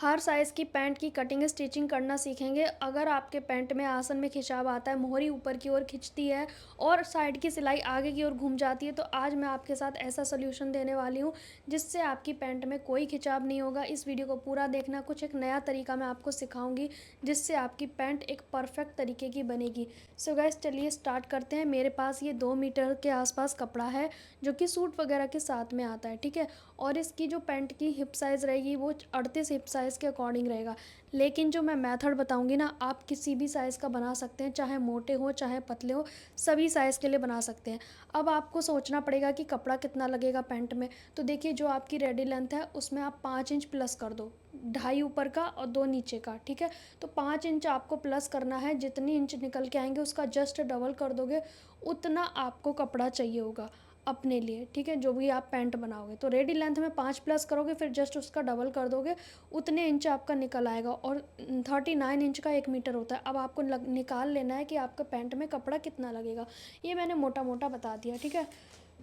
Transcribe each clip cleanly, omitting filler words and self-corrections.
हर size की pant की cutting stitching करना सीखेंगे। अगर आपके पैंट में आसन में खिंचाव आता है, मोहरी ऊपर की ओर खिंचती है और साइड की सिलाई आगे की ओर घूम जाती है, तो आज मैं आपके साथ ऐसा सॉल्यूशन देने वाली हूँ जिससे आपकी पैंट में कोई खिंचाव नहीं होगा। इस वीडियो को पूरा देखना, कुछ एक नया तरीका मैं आपको सिखाऊंगी जिससे आपकी पैंट एक परफेक्ट तरीके की बनेगी। सो गाइस, चलिए स्टार्ट करते हैं। मेरे पास ये 2 मीटर के आसपास कपड़ा है जो कि सूट वगैरह के साथ में आता है, ठीक है। और इसकी जो पैंट की हिप साइज़ रहेगी वो 38 हिप साइज़ के अकॉर्डिंग रहेगा। लेकिन जो मैं मेथड बताऊंगी ना, आप किसी भी साइज़ का बना सकते हैं, चाहे मोटे हो चाहे पतले हो, सभी साइज़ के लिए बना सकते हैं। अब आपको सोचना पड़ेगा कि कपड़ा कितना लगेगा पैंट में। तो देखिए, जो आपकी रेडी लेंथ है उसमें आप 5 इंच प्लस कर दो, 2.5 ऊपर का और 2 नीचे का, ठीक है। तो 5 इंच आपको प्लस करना है। जितनी इंच निकल के आएंगे उसका जस्ट डबल कर दोगे, उतना आपको कपड़ा चाहिए होगा अपने लिए, ठीक है। जो भी आप पैंट बनाओगे तो रेडी लेंथ में 5 प्लस करोगे, फिर जस्ट उसका डबल कर दोगे, उतने इंच आपका निकल आएगा। और 39 इंच का 1 मीटर होता है। अब आपको निकाल लेना है कि आपका पैंट में कपड़ा कितना लगेगा। ये मैंने मोटा मोटा बता दिया, ठीक है।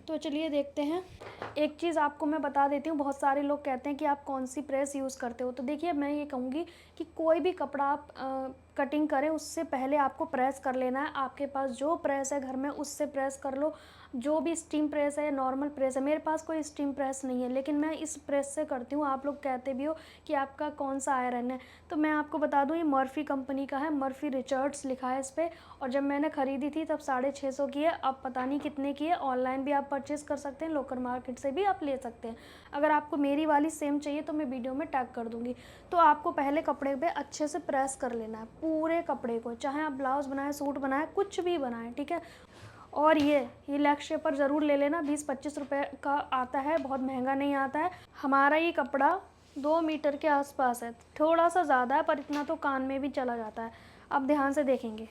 तो चलिए देखते हैं। एक चीज़ आपको मैं बता देती हूँ, बहुत सारे लोग कहते हैं कि आप कौन सी प्रेस यूज़ करते हो। तो देखिए, मैं ये कहूँगी कि कोई भी कपड़ा आप कटिंग करें उससे पहले आपको प्रेस कर लेना है। आपके पास जो प्रेस है घर में उससे प्रेस कर लो। जो भी स्टीम प्रेस है या नॉर्मल प्रेस है, मेरे पास कोई स्टीम प्रेस नहीं है लेकिन मैं इस प्रेस से करती हूँ। आप लोग कहते भी हो कि आपका कौन सा आयरन है, तो मैं आपको बता दूँ, ये मर्फी कंपनी का है, मर्फी रिचर्ड्स लिखा है इस पर। और जब मैंने ख़रीदी थी तब 650 की है, अब पता नहीं कितने की है। ऑनलाइन भी आप परचेज़ कर सकते हैं, लोकल मार्केट से भी आप ले सकते हैं। अगर आपको मेरी वाली सेम चाहिए तो मैं वीडियो में टैग कर दूँगी। तो आपको पहले कपड़े पे अच्छे से प्रेस कर लेना है, पूरे कपड़े को, चाहे आप ब्लाउज़ बनाएं, सूट बनाएं, कुछ भी बनाएं, ठीक है। और ये लेग शेपर ज़रूर ले लेना, 20-25 रुपये का आता है, बहुत महंगा नहीं आता है। हमारा ये कपड़ा 2 मीटर के आसपास है, थोड़ा सा ज़्यादा है पर इतना तो कान में भी चला जाता है। अब ध्यान से देखेंगे,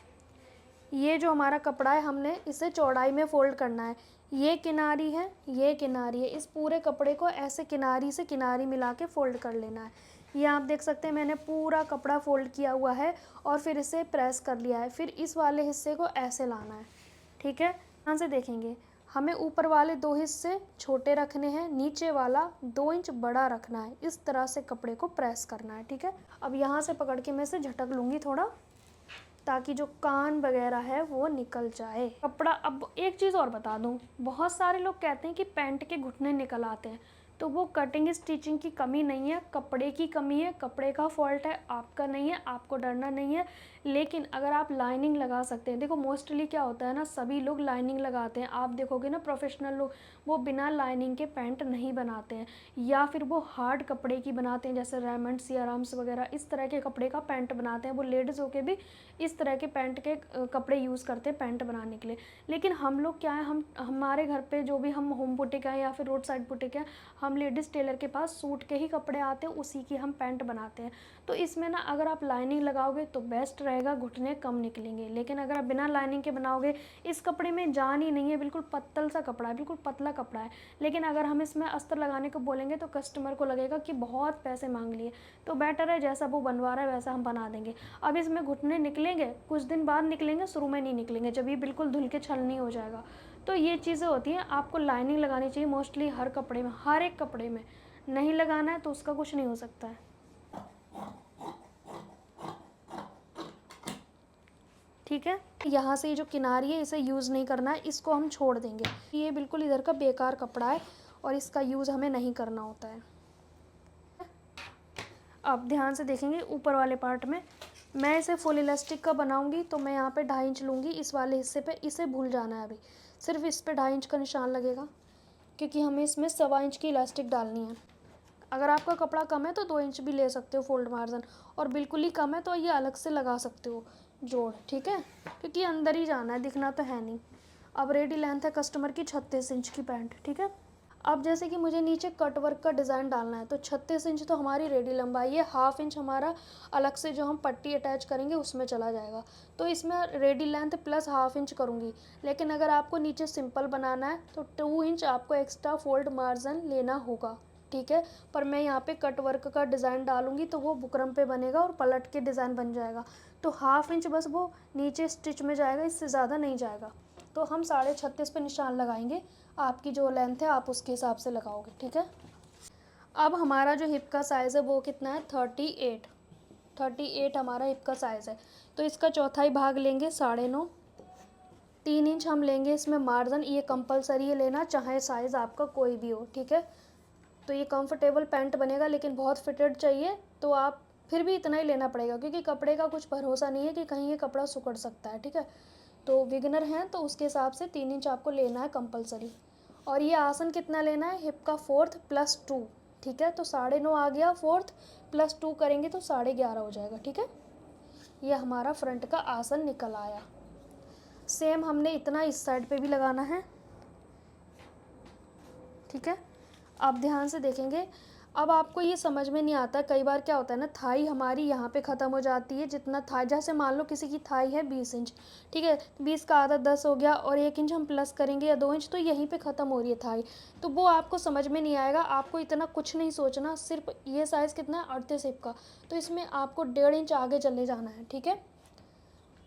ये जो हमारा कपड़ा है हमने इसे चौड़ाई में फ़ोल्ड करना है। ये किनारी है, ये किनारी है, इस पूरे कपड़े को ऐसे किनारी से किनारी मिला के फ़ोल्ड कर लेना है। ये आप देख सकते हैं, मैंने पूरा कपड़ा फ़ोल्ड किया हुआ है और फिर इसे प्रेस कर लिया है। फिर इस वाले हिस्से को ऐसे लाना है, ठीक है। ध्यान से देखेंगे, हमें ऊपर वाले 2 हिस्से छोटे रखने हैं, नीचे वाला 2 इंच बड़ा रखना है। इस तरह से कपड़े को प्रेस करना है, ठीक है। अब यहाँ से पकड़ के मैं इसे झटक लूँगी थोड़ा, ताकि जो कान वगैरह है वो निकल जाए कपड़ा। अब एक चीज़ और बता दूं, बहुत सारे लोग कहते हैं कि पैंट के घुटने निकल आते हैं, तो वो कटिंग स्टिचिंग की कमी नहीं है, कपड़े की कमी है, कपड़े का फॉल्ट है, आपका नहीं है, आपको डरना नहीं है। लेकिन अगर आप लाइनिंग लगा सकते हैं, देखो मोस्टली क्या होता है ना, सभी लोग लाइनिंग लगाते हैं। आप देखोगे ना, प्रोफेशनल लोग वो बिना लाइनिंग के पैंट नहीं बनाते हैं, या फिर वो हार्ड कपड़े की बनाते हैं, जैसे रेमंड, सियाराम्स वगैरह, इस तरह के कपड़े का पैंट बनाते हैं। वो लेडीज़ होके भी इस तरह के पैंट के कपड़े यूज़ करते हैं पैंट बनाने के लिए। लेकिन हम लोग क्या है, हम हमारे घर पे जो भी हम होम बुटीक है या फिर रोड साइड बुटीक है, हम लेडीज़ टेलर के पास सूट के ही कपड़े आते हैं, उसी की हम पैंट बनाते हैं। तो इसमें ना अगर आप लाइनिंग लगाओगे तो बेस्ट रहेगा, घुटने कम निकलेंगे। लेकिन अगर आप बिना लाइनिंग के बनाओगे, इस कपड़े में जान ही नहीं है, बिल्कुल पत्तल सा कपड़ा है, बिल्कुल पतला कपड़ा है। लेकिन अगर हम इसमें अस्तर लगाने को बोलेंगे तो कस्टमर को लगेगा कि बहुत पैसे मांग लिए। तो बेटर है जैसा वो बनवा रहा है वैसा हम बना देंगे। अब इसमें घुटने निकलेंगे, कुछ दिन बाद निकलेंगे, शुरू में नहीं निकलेंगे, जब ये बिल्कुल धुल के छलनी हो जाएगा। तो ये चीज़ें होती हैं, आपको लाइनिंग लगानी चाहिए मोस्टली हर कपड़े में, हर एक कपड़े में। नहीं लगाना है तो उसका कुछ नहीं हो सकता है, ठीक है। यहाँ से ये जो किनारी है इसे यूज़ नहीं करना है, इसको हम छोड़ देंगे। ये बिल्कुल इधर का बेकार कपड़ा है और इसका यूज़ हमें नहीं करना होता है। अब ध्यान से देखेंगे, ऊपर वाले पार्ट में मैं इसे फुल इलास्टिक का बनाऊंगी, तो मैं यहाँ पे 2.5 इंच लूँगी इस वाले हिस्से पे। इसे भूल जाना है, अभी सिर्फ इस पे 2.5 इंच का निशान लगेगा, क्योंकि हमें इसमें 1.25 इंच की इलास्टिक डालनी है। अगर आपका कपड़ा कम है तो 2 इंच भी ले सकते हो फोल्ड मार्जिन, और बिल्कुल ही कम है तो ये अलग से लगा सकते हो जोड़, ठीक है, क्योंकि अंदर ही जाना है, दिखना तो है नहीं। अब रेडी लेंथ है कस्टमर की 36 इंच की पैंट, ठीक है। अब जैसे कि मुझे नीचे कट वर्क का डिज़ाइन डालना है, तो 36 इंच तो हमारी रेडी लंबाई है, 1/2 इंच हमारा अलग से जो हम पट्टी अटैच करेंगे उसमें चला जाएगा। तो इसमें रेडी लेंथ प्लस 1/2 इंच करूँगी। लेकिन अगर आपको नीचे सिंपल बनाना है तो 2 इंच आपको एक्स्ट्रा फोल्ड मार्जिन लेना होगा, ठीक है। पर मैं यहाँ पे कट वर्क का डिज़ाइन डालूंगी तो वो बुकरम पे बनेगा और पलट के डिज़ाइन बन जाएगा। तो 1/2 इंच बस वो नीचे स्टिच में जाएगा, इससे ज़्यादा नहीं जाएगा। तो हम 36.5 पे निशान लगाएंगे, आपकी जो लेंथ है आप उसके हिसाब से लगाओगे, ठीक है। अब हमारा जो हिप का साइज़ है वो कितना है, 38 हमारा हिप का साइज़ है। तो इसका चौथाई भाग लेंगे 9.5, 3 इंच हम लेंगे इसमें मार्जिन। ये कंपलसरी है लेना, चाहे साइज़ आपका कोई भी हो, ठीक है। तो ये कंफर्टेबल पैंट बनेगा, लेकिन बहुत फिटेड चाहिए, तो आप फिर भी इतना ही लेना पड़ेगा, क्योंकि कपड़े का कुछ भरोसा नहीं है कि कहीं ये कपड़ा सिकुड़ सकता है, ठीक है। तो बिगिनर हैं तो उसके हिसाब से 3 इंच आपको लेना है कंपलसरी। और ये आसन कितना लेना है, हिप का 4th + 2, ठीक है। तो 9.5 आ गया, 4th + 2 करेंगे तो 11.5 हो जाएगा, ठीक है। ये हमारा फ्रंट का आसन निकल आया। सेम हमने इतना इस साइड पे भी लगाना है, ठीक है। आप ध्यान से देखेंगे। अब आपको ये समझ में नहीं आता, कई बार क्या होता है ना, थाई हमारी यहाँ पे ख़त्म हो जाती है। जितना थाई, जैसे मान लो किसी की थाई है 20 इंच, ठीक है, 20 का आधा 10 हो गया, और 1 इंच हम प्लस करेंगे या 2 इंच, तो यहीं पे ख़त्म हो रही है थाई। तो वो आपको समझ में नहीं आएगा। आपको इतना कुछ नहीं सोचना, सिर्फ ये साइज़ कितना है, 38 हिप का, तो इसमें आपको 1.5 इंच आगे चले जाना है, ठीक है।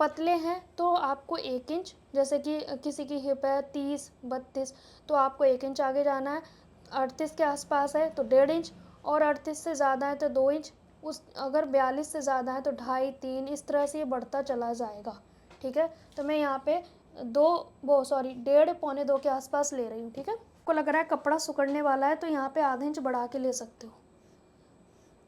पतले हैं तो आपको 1 इंच, जैसे कि किसी की हिप है 30 32, तो आपको 1 इंच आगे जाना है। 38 के आसपास है तो 1.5 इंच, और 38 से ज़्यादा है तो 2 इंच, उस अगर 42 से ज़्यादा है तो 2.5 3, इस तरह से ये बढ़ता चला जाएगा, ठीक है। तो मैं यहाँ पे 1.5 पौने 2 के आसपास ले रही हूँ, ठीक है। आपको लग रहा है कपड़ा सिकुड़ने वाला है तो यहाँ पे आधे इंच बढ़ा के ले सकते हो।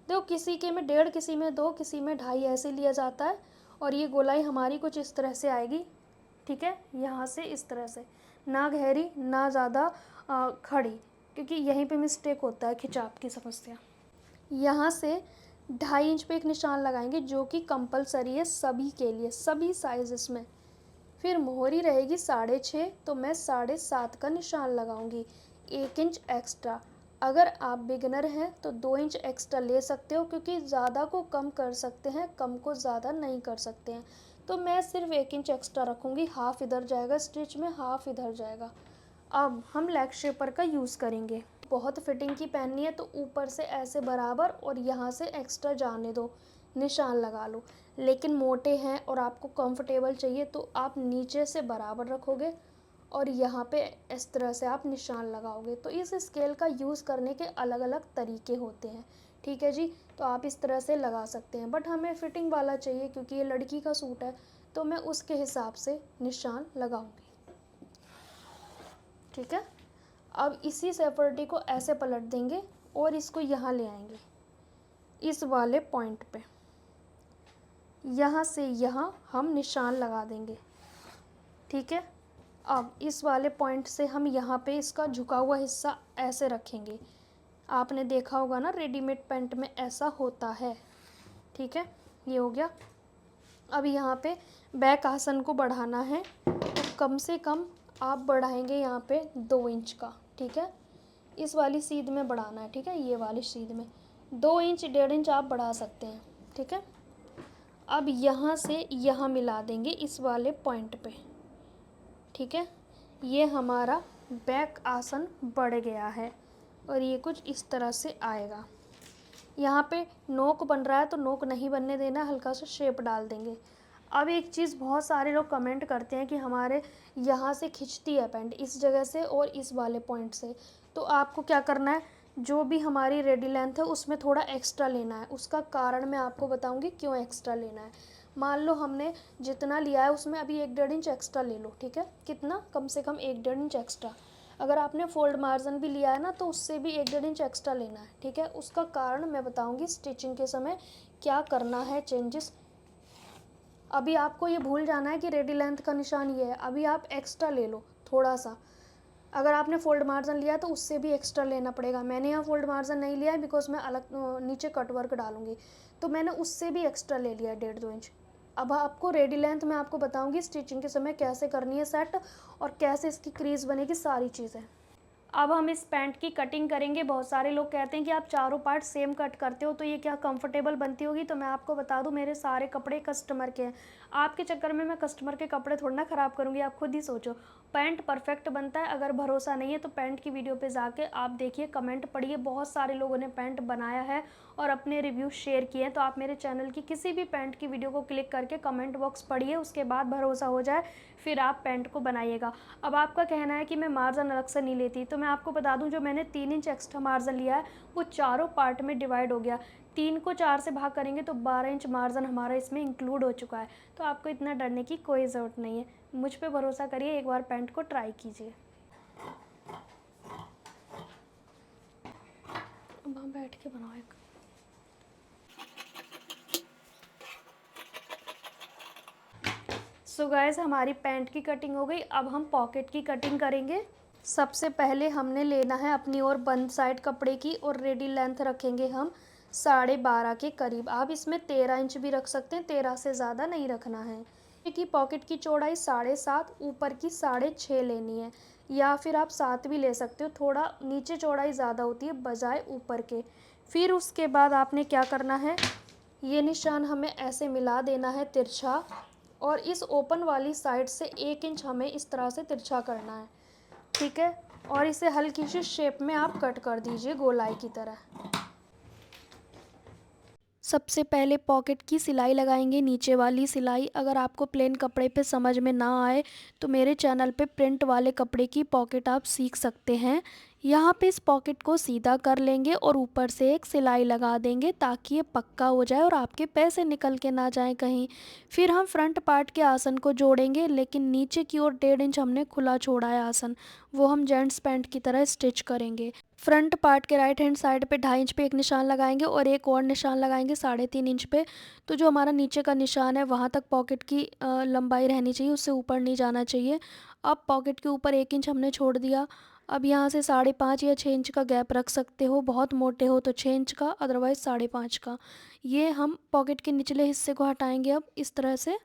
देखो, किसी के में 1.5, किसी में 2, किसी में 2.5, ऐसे लिया जाता है। और ये गोलाई हमारी कुछ इस तरह से आएगी, ठीक है, यहाँ से इस तरह से, ना गहरी ना ज़्यादा खड़ी, क्योंकि यहीं पे मिस्टेक होता है, खिंचाव की समस्या। यहाँ से 2.5 इंच पे एक निशान लगाएंगे, जो कि कंपलसरी है सभी के लिए, सभी साइज़ में। फिर मोहरी रहेगी 6.5, तो मैं 7.5 का निशान लगाऊंगी, 1 इंच एक्स्ट्रा। अगर आप बिगिनर हैं तो 2 इंच एक्स्ट्रा ले सकते हो, क्योंकि ज़्यादा को कम कर सकते हैं, कम को ज़्यादा नहीं कर सकते हैं। तो मैं सिर्फ 1 इंच एक्स्ट्रा रखूँगी, हाफ इधर जाएगा स्टिच में, हाफ इधर जाएगा। अब हम लेग शेपर का यूज़ करेंगे। बहुत फिटिंग की पहननी है तो ऊपर से ऐसे बराबर, और यहाँ से एक्स्ट्रा जाने दो, निशान लगा लो। लेकिन मोटे हैं और आपको कंफर्टेबल चाहिए तो आप नीचे से बराबर रखोगे, और यहाँ पे इस तरह से आप निशान लगाओगे। तो इस स्केल का यूज़ करने के अलग अलग तरीके होते हैं, ठीक है जी। तो आप इस तरह से लगा सकते हैं, बट हमें फिटिंग वाला चाहिए क्योंकि ये लड़की का सूट है, तो मैं उसके हिसाब से निशान लगाऊंगी, ठीक है। अब इसी सेपरेटी को ऐसे पलट देंगे और इसको यहाँ ले आएंगे, इस वाले पॉइंट पे, यहाँ से यहाँ हम निशान लगा देंगे, ठीक है। अब इस वाले पॉइंट से हम यहाँ पे इसका झुका हुआ हिस्सा ऐसे रखेंगे। आपने देखा होगा ना, रेडीमेड पैंट में ऐसा होता है, ठीक है। ये हो गया। अब यहाँ पे बैक आसन को बढ़ाना है, तो कम से कम आप बढ़ाएंगे यहाँ पे 2 इंच का, ठीक है। इस वाली सीध में बढ़ाना है, ठीक है, ये वाली सीध में 2 इंच 1.5 इंच आप बढ़ा सकते हैं, ठीक है। अब यहाँ से यहाँ मिला देंगे इस वाले पॉइंट पे, ठीक है। ये हमारा बैक आसन बढ़ गया है, और ये कुछ इस तरह से आएगा। यहाँ पे नोक बन रहा है तो नोक नहीं बनने देना, हल्का सा शेप डाल देंगे। अब एक चीज़ बहुत सारे लोग कमेंट करते हैं कि हमारे यहाँ से खिंचती है पैंट, इस जगह से और इस वाले पॉइंट से। तो आपको क्या करना है, जो भी हमारी रेडी लेंथ है उसमें थोड़ा एक्स्ट्रा लेना है। उसका कारण मैं आपको बताऊंगी क्यों एक्स्ट्रा लेना है। मान लो हमने जितना लिया है उसमें अभी 1-1.5 इंच एक्स्ट्रा ले लो, ठीक है। कितना, कम से कम 1-1.5 इंच एक्स्ट्रा। अगर आपने फोल्ड मार्जिन भी लिया है ना, तो उससे भी 1-1.5 इंच एक्स्ट्रा लेना है, ठीक है। उसका कारण मैं बताऊंगी स्टिचिंग के समय क्या करना है चेंजेस। अभी आपको ये भूल जाना है कि रेडी लेंथ का निशान ये है। अभी आप एक्स्ट्रा ले लो थोड़ा सा। अगर आपने फोल्ड मार्जिन लिया तो उससे भी एक्स्ट्रा लेना पड़ेगा। मैंने यहाँ फोल्ड मार्जिन नहीं लिया है, बिकॉज मैं अलग नीचे कट वर्क डालूंगी, तो मैंने उससे भी एक्स्ट्रा ले लिया है 1.5-2 इंच। अब आपको रेडी लेंथ मैं आपको बताऊंगी स्टिचिंग के समय कैसे करनी है सेट, और कैसे इसकी क्रीज बनेगी, सारी चीज़ें। अब हम इस पैंट की कटिंग करेंगे। बहुत सारे लोग कहते हैं कि आप चारों पार्ट सेम कट करते हो तो ये क्या कंफर्टेबल बनती होगी। तो मैं आपको बता दूं, मेरे सारे कपड़े कस्टमर के हैं। आपके चक्कर में मैं कस्टमर के कपड़े थोड़ा ना ख़राब करूँगी, आप खुद ही सोचो। पैंट परफेक्ट बनता है। अगर भरोसा नहीं है तो पैंट की वीडियो पे जाके आप देखिए, कमेंट पढ़िए, बहुत सारे लोगों ने पैंट बनाया है और अपने रिव्यू शेयर किए हैं। तो आप मेरे चैनल की किसी भी पैंट की वीडियो को क्लिक करके कमेंट बॉक्स पढ़िए, उसके बाद भरोसा हो जाए फिर आप पैंट को बनाइएगा। अब आपका कहना है कि मैं मार्जिन अलग से नहीं लेती, तो मैं आपको बता दूं, जो मैंने 3 इंच एक्स्ट्रा मार्जिन लिया है वो चारों पार्ट में डिवाइड हो गया। 3 को 4 से भाग करेंगे तो 12 इंच मार्जिन हमारा इसमें इंक्लूड हो चुका है। तो आपको इतना डरने की कोई ज़रूरत नहीं है, मुझ पे भरोसा करिए, एक बार पैंट को ट्राई कीजिए। वहाँ बैठ के बनाओ एक। सो गाइस, हमारी पैंट की कटिंग हो गई। अब हम पॉकेट की कटिंग करेंगे। सबसे पहले हमने लेना है अपनी और बंद साइड कपड़े की, और रेडी लेंथ रखेंगे हम 12.5 के करीब। आप इसमें 13 इंच भी रख सकते हैं, 13 से ज़्यादा नहीं रखना है। कि पॉकेट की चौड़ाई 7.5, ऊपर की 6.5 लेनी है, या फिर आप 7 भी ले सकते हो। थोड़ा नीचे चौड़ाई ज़्यादा होती है बजाय ऊपर के। फिर उसके बाद आपने क्या करना है, ये निशान हमें ऐसे मिला देना है तिरछा, और इस ओपन वाली साइड से 1 इंच हमें इस तरह से तिरछा करना है, ठीक है। और इसे हल्की सी शेप में आप कट कर दीजिए गोलाई की तरह। सबसे पहले पॉकेट की सिलाई लगाएंगे, नीचे वाली सिलाई। अगर आपको प्लेन कपड़े पे समझ में ना आए तो मेरे चैनल पे प्रिंट वाले कपड़े की पॉकेट आप सीख सकते हैं। यहाँ पे इस पॉकेट को सीधा कर लेंगे और ऊपर से एक सिलाई लगा देंगे ताकि ये पक्का हो जाए और आपके पैसे निकल के ना जाएं कहीं। फिर हम फ्रंट पार्ट के आसन को जोड़ेंगे, लेकिन नीचे की ओर 1.5 इंच हमने खुला छोड़ा है आसन, वो हम जेंट्स पैंट की तरह स्टिच करेंगे। फ्रंट पार्ट के राइट हैंड साइड पे 2.5 इंच पे एक निशान लगाएंगे और एक और निशान लगाएंगे 3.5 इंच पे। तो जो हमारा नीचे का निशान है वहाँ तक पॉकेट की लंबाई रहनी चाहिए, उससे ऊपर नहीं जाना चाहिए। अब पॉकेट के ऊपर 1 इंच हमने छोड़ दिया। अब यहाँ से 5.5 या 6 इंच का गैप रख सकते हो, बहुत मोटे हो तो 6 इंच का, अदरवाइज़ 5.5 का। ये हम पॉकेट के निचले हिस्से को हटाएंगे अब इस तरह से,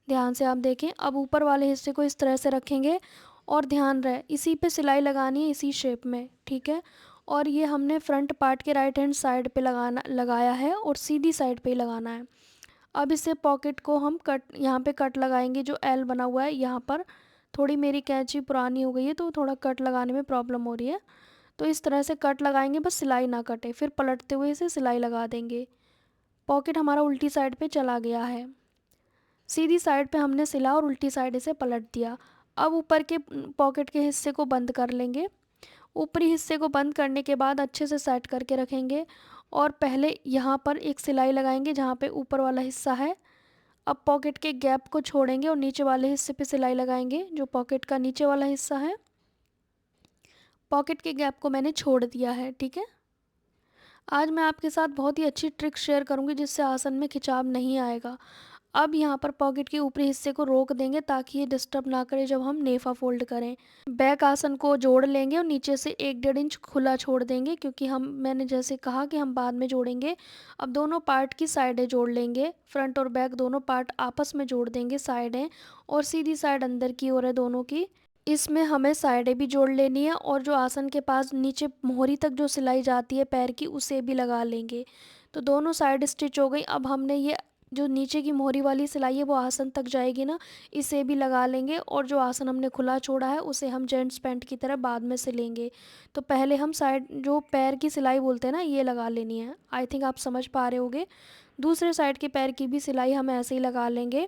ध्यान से आप देखें। अब ऊपर वाले हिस्से को इस तरह से रखेंगे और ध्यान रहे इसी पे सिलाई लगानी है, इसी शेप में, ठीक है। और ये हमने फ्रंट पार्ट के राइट हैंड साइड पे लगाया है और सीधी साइड पे ही लगाना है। अब इसे पॉकेट को हम कट, यहाँ पे कट लगाएंगे, जो एल बना हुआ है यहाँ पर। थोड़ी मेरी कैंची पुरानी हो गई है तो थोड़ा कट लगाने में प्रॉब्लम हो रही है, तो इस तरह से कट लगाएंगे, बस सिलाई ना कटे। फिर पलटते हुए इसे सिलाई लगा देंगे। पॉकेट हमारा उल्टी साइड पे चला गया है, सीधी साइड पे हमने सिला और उल्टी साइड इसे पलट दिया। अब ऊपर के पॉकेट के हिस्से को बंद कर लेंगे। ऊपरी हिस्से को बंद करने के बाद अच्छे से सेट करके रखेंगे और पहले यहाँ पर एक सिलाई लगाएंगे जहाँ पे ऊपर वाला हिस्सा है। अब पॉकेट के गैप को छोड़ेंगे और नीचे वाले हिस्से पे सिलाई लगाएंगे, जो पॉकेट का नीचे वाला हिस्सा है। पॉकेट के गैप को मैंने छोड़ दिया है, ठीक है। आज मैं आपके साथ बहुत ही अच्छी ट्रिक शेयर करूँगी जिससे आसन में खिंचाव नहीं आएगा। अब यहाँ पर पॉकेट के ऊपरी हिस्से को रोक देंगे ताकि ये डिस्टर्ब ना करे जब हम नेफा फोल्ड करें। बैक आसन को जोड़ लेंगे और नीचे से 1-1.5 इंच खुला छोड़ देंगे, क्योंकि मैंने जैसे कहा कि हम बाद में जोड़ेंगे। अब दोनों पार्ट की साइडें जोड़ लेंगे, फ्रंट और बैक दोनों पार्ट आपस में जोड़ देंगे साइडें, और सीधी साइड अंदर की ओर है दोनों की। इसमें हमें साइडें भी जोड़ लेनी है और जो आसन के पास नीचे मोहरी तक जो सिलाई जाती है पैर की, उसे भी लगा लेंगे। तो दोनों साइड स्टिच हो गई। अब हमने ये जो नीचे की मोहरी वाली सिलाई है वो आसन तक जाएगी ना, इसे भी लगा लेंगे, और जो आसन हमने खुला छोड़ा है उसे हम जेंट्स पैंट की तरह बाद में सिलेंगे। तो पहले हम साइड जो पैर की सिलाई बोलते हैं ना, ये लगा लेनी है। आई थिंक आप समझ पा रहे होगे। दूसरे साइड के पैर की भी सिलाई हम ऐसे ही लगा लेंगे।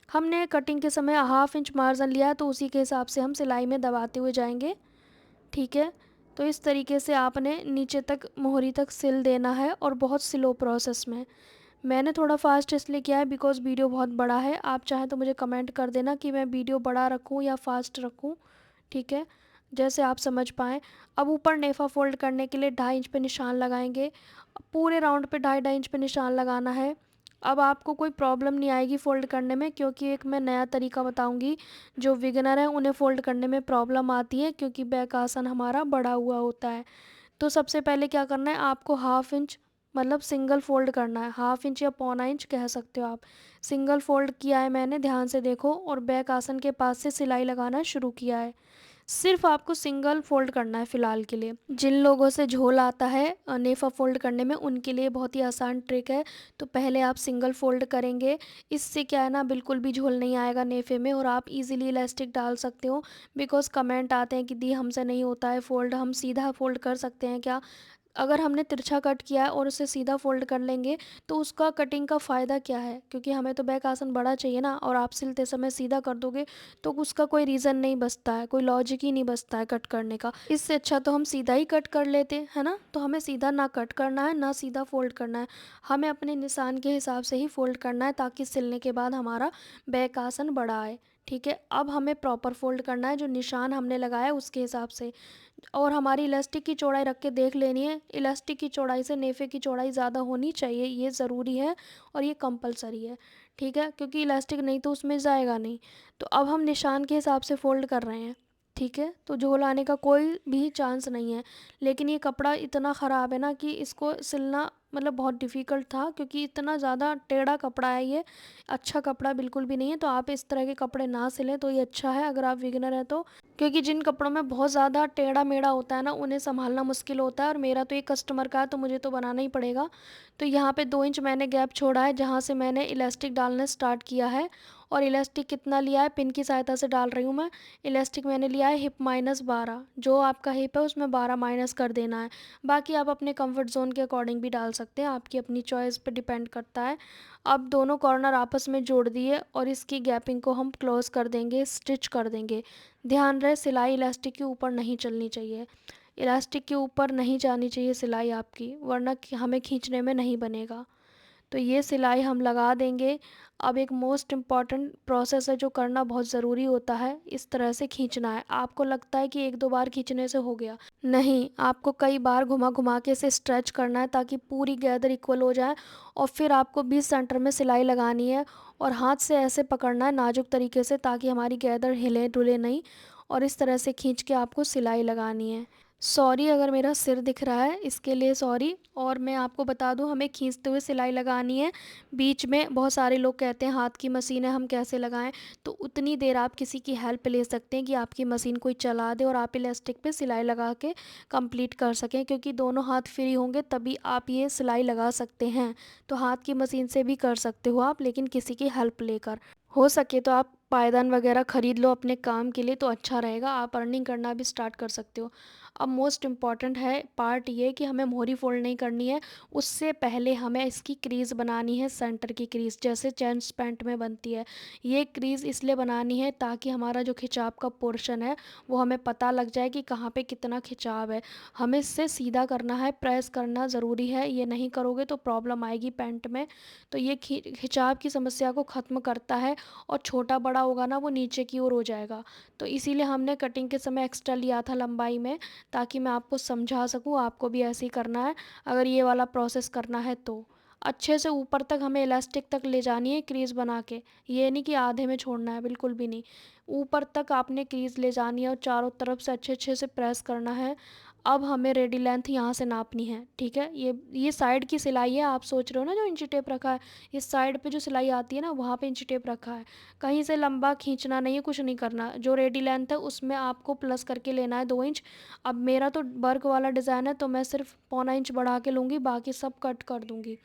हमने कटिंग के समय 1/2 इंच मार्जिन लिया है, तो उसी के हिसाब से हम सिलाई में दबाते हुए जाएंगे, ठीक है। तो इस तरीके से आपने नीचे तक मोहरी तक सिल देना है, और बहुत स्लो प्रोसेस में। मैंने थोड़ा फास्ट इसलिए किया है बिकॉज़ वीडियो बहुत बड़ा है। आप चाहें तो मुझे कमेंट कर देना कि मैं वीडियो बड़ा रखूं या फास्ट रखूं, ठीक है, जैसे आप समझ पाएँ। अब ऊपर नेफा फोल्ड करने के लिए 2.5 इंच पे निशान लगाएंगे। पूरे राउंड पे 2.5 इंच पे निशान लगाना है। अब आपको कोई प्रॉब्लम नहीं आएगी फ़ोल्ड करने में, क्योंकि एक मैं नया तरीका बताऊंगी। जो बिगिनर है उन्हें फ़ोल्ड करने में प्रॉब्लम आती है, क्योंकि बैक आसन हमारा बड़ा हुआ होता है। तो सबसे पहले क्या करना है, आपको 1/2 इंच मतलब सिंगल फ़ोल्ड करना है। 1/2 इंच या 1/4 इंच कह सकते हो आप। सिंगल फ़ोल्ड किया है मैंने, ध्यान से देखो, और बैक आसन के पास से सिलाई लगाना शुरू किया है। सिर्फ आपको सिंगल फ़ोल्ड करना है फ़िलहाल के लिए। जिन लोगों से झोल आता है नेफ़ा फ़ोल्ड करने में, उनके लिए बहुत ही आसान ट्रिक है। तो पहले आप सिंगल फ़ोल्ड करेंगे, इससे क्या है ना, बिल्कुल भी झोल नहीं आएगा नेफ़े में और आप ईज़िली इलास्टिक डाल सकते हो। बिकॉज़ कमेंट आते हैं कि दी हमसे नहीं होता है फ़ोल्ड, हम सीधा फ़ोल्ड कर सकते हैं क्या? अगर हमने तिरछा कट किया है और उसे सीधा फ़ोल्ड कर लेंगे तो उसका कटिंग का फ़ायदा क्या है? क्योंकि हमें तो बैक आसन बड़ा चाहिए ना, और आप सिलते समय सीधा कर दोगे तो उसका कोई रीज़न नहीं बचता है, कोई लॉजिक ही नहीं बचता है कट करने का। इससे अच्छा तो हम सीधा ही कट कर लेते, है ना? तो हमें सीधा ना कट करना है, ना सीधा फ़ोल्ड करना है। हमें अपने निशान के हिसाब से ही फ़ोल्ड करना है ताकि सिलने के बाद हमारा बैक आसन बड़ा आए। ठीक है? अब हमें प्रॉपर फ़ोल्ड करना है, जो निशान हमने लगाया है उसके हिसाब से। और हमारी इलास्टिक की चौड़ाई रख के देख लेनी है। इलास्टिक की चौड़ाई से नेफ़े की चौड़ाई ज़्यादा होनी चाहिए, ये ज़रूरी है और ये कंपलसरी है। ठीक है? क्योंकि इलास्टिक नहीं तो उसमें जाएगा नहीं। तो अब हम निशान के हिसाब से फ़ोल्ड कर रहे हैं। ठीक है? तो झोल आने का कोई भी चांस नहीं है। लेकिन ये कपड़ा इतना ख़राब है ना कि इसको सिलना मतलब बहुत डिफ़िकल्ट था, क्योंकि इतना ज़्यादा टेढ़ा कपड़ा है ये। अच्छा कपड़ा बिल्कुल भी नहीं है। तो आप इस तरह के कपड़े ना सिलें तो ये अच्छा है, अगर आप बिगिनर हैं तो। क्योंकि जिन कपड़ों में बहुत ज़्यादा टेढ़ा-मेढ़ा होता है ना, उन्हें सँभालना मुश्किल होता है, और मेरा तो ये कस्टमर का है तो मुझे तो बनाना ही पड़ेगा। तो यहाँ पे 2 इंच मैंने गैप छोड़ा है, जहाँ से मैंने इलास्टिक डालना स्टार्ट किया है। और इलास्टिक कितना लिया है, पिन की सहायता से डाल रही हूँ मैं। इलास्टिक मैंने लिया है हिप -12, जो आपका हिप है उसमें 12 माइनस कर देना है। बाकी आप अपने कम्फर्ट ज़ोन के अकॉर्डिंग भी डाल सकते हैं, आपकी अपनी चॉइस पे डिपेंड करता है। अब दोनों कॉर्नर आपस में जोड़ दिए और इसकी गैपिंग को हम क्लोज़ कर देंगे, स्टिच कर देंगे। ध्यान रहे, सिलाई इलास्टिक के ऊपर नहीं चलनी चाहिए। इलास्टिक के ऊपर नहीं जानी चाहिए सिलाई आपकी, वरना हमें खींचने में नहीं बनेगा। तो ये सिलाई हम लगा देंगे। अब एक मोस्ट इम्पॉर्टेंट प्रोसेस है जो करना बहुत ज़रूरी होता है, इस तरह से खींचना है। आपको लगता है कि 1-2 बार खींचने से हो गया, नहीं, आपको कई बार घुमा-घुमा के इसे स्ट्रेच करना है ताकि पूरी गैदर इक्वल हो जाए। और फिर आपको बीच सेंटर में सिलाई लगानी है और हाथ से ऐसे पकड़ना है नाजुक तरीके से, ताकि हमारी गैदर हिले-डुले नहीं, और इस तरह से खींच के आपको सिलाई लगानी है। सॉरी अगर मेरा सिर दिख रहा है, इसके लिए सॉरी। और मैं आपको बता दूं, हमें खींचते हुए सिलाई लगानी है। बीच में बहुत सारे लोग कहते हैं हाथ की मशीन है, हम कैसे लगाएं? तो उतनी देर आप किसी की हेल्प ले सकते हैं कि आपकी मशीन कोई चला दे और आप इलास्टिक पे सिलाई लगा के कंप्लीट कर सकें, क्योंकि दोनों हाथ फ्री होंगे तभी आप ये सिलाई लगा सकते हैं। तो हाथ की मशीन से भी कर सकते हो आप, लेकिन किसी की हेल्प लेकर। हो सके तो आप पायदान वगैरह ख़रीद लो अपने काम के लिए, तो अच्छा रहेगा, आप अर्निंग करना भी स्टार्ट कर सकते हो। अब मोस्ट इम्पॉर्टेंट है पार्ट ये कि हमें मोहरी फ़ोल्ड नहीं करनी है। उससे पहले हमें इसकी क्रीज़ बनानी है, सेंटर की क्रीज़, जैसे जेंट्स पैंट में बनती है। ये क्रीज़ इसलिए बनानी है ताकि हमारा जो खिंचाव का पोर्शन है वो हमें पता लग जाए कि कहाँ पे कितना खिंचाव है। हमें इससे सीधा करना है, प्रेस करना ज़रूरी है, ये नहीं करोगे तो प्रॉब्लम आएगी पैंट में। तो ये खिंचाव की समस्या को ख़त्म करता है, और छोटा बड़ा होगा ना वो नीचे की ओर हो जाएगा। तो इसीलिए हमने कटिंग के समय एक्स्ट्रा लिया था लंबाई में, ताकि मैं आपको समझा सकूँ, आपको भी ऐसे ही करना है अगर ये वाला प्रोसेस करना है तो। अच्छे से ऊपर तक हमें इलास्टिक तक ले जानी है क्रीज़ बना के, ये नहीं कि आधे में छोड़ना है, बिल्कुल भी नहीं। ऊपर तक आपने क्रीज़ ले जानी है और चारों तरफ से अच्छे-अच्छे से प्रेस करना है। अब हमें रेडी लेंथ यहाँ से नापनी है, ठीक है? ये साइड की सिलाई है, आप सोच रहे हो ना जो इंची टेप रखा है, इस साइड पे जो सिलाई आती है ना वहाँ पे इंची टेप रखा है। कहीं से लंबा खींचना नहीं है, कुछ नहीं करना। जो रेडी लेंथ है उसमें आपको प्लस करके लेना है 2 इंच। अब मेरा तो वर्क वाला डिज़ाइन है तो मैं सिर्फ पौना इंच बढ़ा के लूँगी, बाकी सब कट कर दूँगी।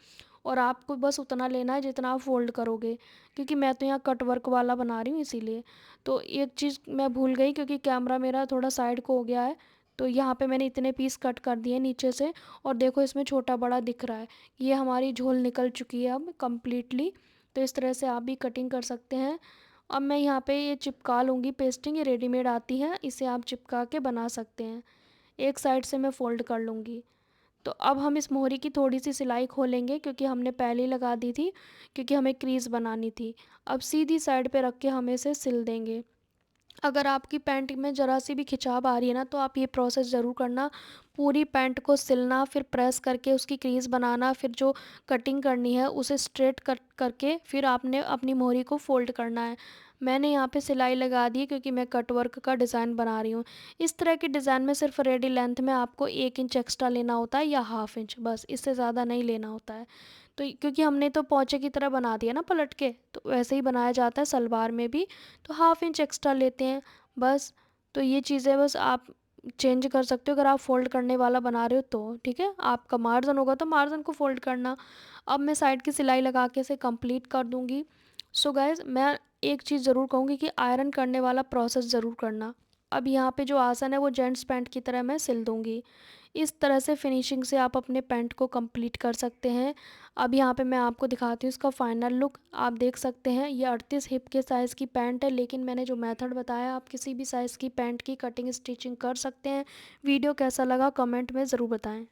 और आपको बस उतना लेना है जितना आप फ़ोल्ड करोगे, क्योंकि मैं तो यहाँ कट वर्क वाला बना रही हूँ इसीलिए। तो एक चीज़ मैं भूल गई, क्योंकि कैमरा मेरा थोड़ा साइड को हो गया है, तो यहाँ पे मैंने इतने पीस कट कर दिए नीचे से। और देखो इसमें छोटा बड़ा दिख रहा है, ये हमारी झोल निकल चुकी है अब कम्प्लीटली। तो इस तरह से आप भी कटिंग कर सकते हैं। अब मैं यहाँ पे ये चिपका लूँगी पेस्टिंग, ये रेडीमेड आती है, इसे आप चिपका के बना सकते हैं। एक साइड से मैं फ़ोल्ड कर लूँगी। तो अब हम इस मोहरी की थोड़ी सी सिलाई खोलेंगे, क्योंकि हमने पहले ही लगा दी थी, क्योंकि हमें क्रीज़ बनानी थी। अब सीधी साइड पे रख के हम इसे सिल देंगे। अगर आपकी पैंट में ज़रा सी भी खिंचाव आ रही है ना, तो आप ये प्रोसेस ज़रूर करना। पूरी पैंट को सिलना, फिर प्रेस करके उसकी क्रीज़ बनाना, फिर जो कटिंग करनी है उसे स्ट्रेट कट करके फिर आपने अपनी मोहरी को फ़ोल्ड करना है। मैंने यहाँ पे सिलाई लगा दी है क्योंकि मैं कट वर्क का डिज़ाइन बना रही हूँ। इस तरह के डिज़ाइन में सिर्फ रेडी लेंथ में आपको 1 इंच एक्स्ट्रा लेना होता है या हाफ़ इंच, बस इससे ज़्यादा नहीं लेना होता है। तो क्योंकि हमने तो पोंचे की तरह बना दिया ना पलट के, तो वैसे ही बनाया जाता है सलवार में भी। तो हाफ़ इंच एक्स्ट्रा लेते हैं बस। तो ये चीज़ें बस आप चेंज कर सकते हो अगर आप फ़ोल्ड करने वाला बना रहे हो तो, ठीक है। आपका मार्जिन होगा तो मार्जिन को फ़ोल्ड करना। अब मैं साइड की सिलाई लगा के इसे कंप्लीट कर दूँगी। सो गाइज़, मैं एक चीज़ ज़रूर कहूँगी कि आयरन करने वाला प्रोसेस ज़रूर करना। अब यहाँ पे जो आसन है वो जेंट्स पैंट की तरह मैं सिल दूँगी। इस तरह से फिनिशिंग से आप अपने पैंट को कंप्लीट कर सकते हैं। अब यहाँ पे मैं आपको दिखाती हूँ इसका फाइनल लुक। आप देख सकते हैं ये 38 हिप के साइज़ की पैंट है, लेकिन मैंने जो मेथड बताया आप किसी भी साइज़ की पैंट की कटिंग स्टिचिंग कर सकते हैं। वीडियो कैसा लगा कमेंट में ज़रूर बताएं।